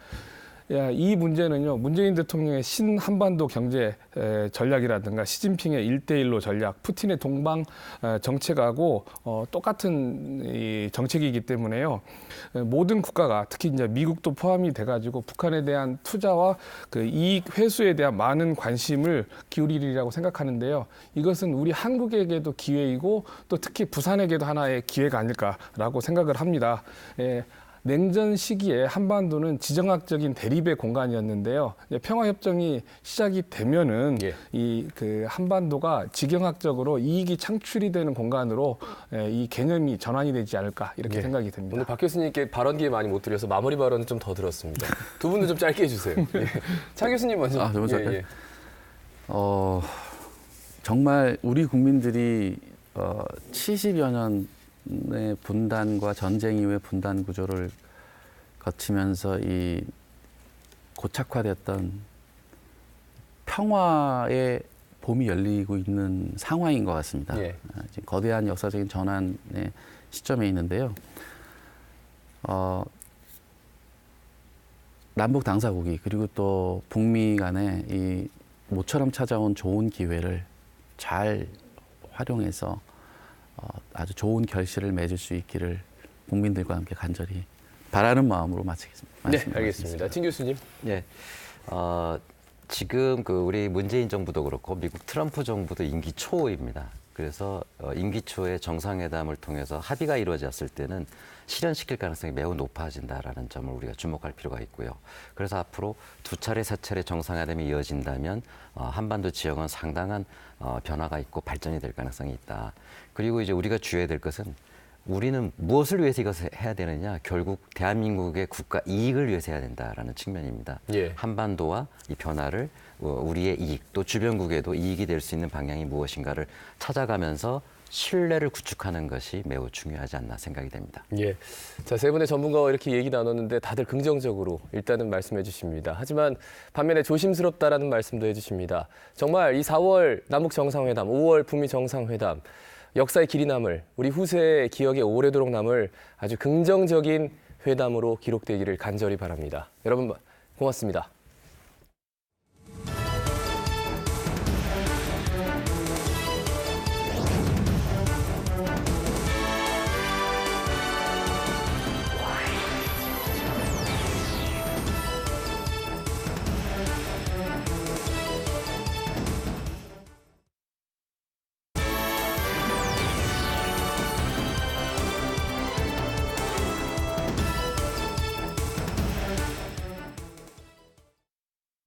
이 문제는요, 문재인 대통령의 신한반도 경제 전략이라든가 시진핑의 1대1로 전략, 푸틴의 동방 정책하고 똑같은 이 정책이기 때문에요. 모든 국가가 특히 이제 미국도 포함이 돼가지고 북한에 대한 투자와 그 이익 회수에 대한 많은 관심을 기울이리라고 생각하는데요. 이것은 우리 한국에게도 기회이고 또 특히 부산에게도 하나의 기회가 아닐까라고 생각을 합니다. 냉전 시기에 한반도는 지정학적인 대립의 공간이었는데요. 평화협정이 시작이 되면은 이 그 한반도가 지경학적으로 이익이 창출이 되는 공간으로 이 개념이 전환이 되지 않을까 이렇게 생각이 됩니다. 오늘 박 교수님께 발언 기회 많이 못 드려서 마무리 발언은 좀 더 들었습니다. 두 분도 좀 짧게 해주세요. 차 교수님 먼저. 너무 짧게. 정말 우리 국민들이 70여 년의 분단과 전쟁 이후의 분단 구조를 거치면서 이 고착화됐던 평화의 봄이 열리고 있는 상황인 것 같습니다. 지금 거대한 역사적인 전환의 시점에 있는데요. 남북 당사국이 그리고 또 북미 간에 이 모처럼 찾아온 좋은 기회를 잘 활용해서 아주 좋은 결실을 맺을 수 있기를 국민들과 함께 간절히 바라는 마음으로 마치겠습니다. 네, 알겠습니다. 진 교수님. 네, 지금 그 우리 문재인 정부도 그렇고 미국 트럼프 정부도 임기 초입니다. 그래서 임기 초에 정상회담을 통해서 합의가 이루어졌을 때는 실현시킬 가능성이 매우 높아진다라는 점을 우리가 주목할 필요가 있고요. 그래서 앞으로 두 차례, 세 차례 정상회담이 이어진다면 한반도 지역은 상당한 변화가 있고 발전이 될 가능성이 있다. 그리고 이제 우리가 주의해야 될 것은 우리는 무엇을 위해서 이것을 해야 되느냐? 결국 대한민국의 국가 이익을 위해서 해야 된다라는 측면입니다. 한반도와 이 변화를 우리의 이익, 또 주변국에도 이익이 될 수 있는 방향이 무엇인가를 찾아가면서 신뢰를 구축하는 것이 매우 중요하지 않나 생각이 됩니다. 자, 세 분의 전문가와 이렇게 얘기 나눴는데 다들 긍정적으로 일단은 말씀해 주십니다. 하지만 반면에 조심스럽다라는 말씀도 해주십니다. 정말 이 4월 남북 정상회담, 5월 북미 정상회담, 역사의 길이 남을, 우리 후세의 기억에 오래도록 남을 아주 긍정적인 회담으로 기록되기를 간절히 바랍니다. 여러분 고맙습니다.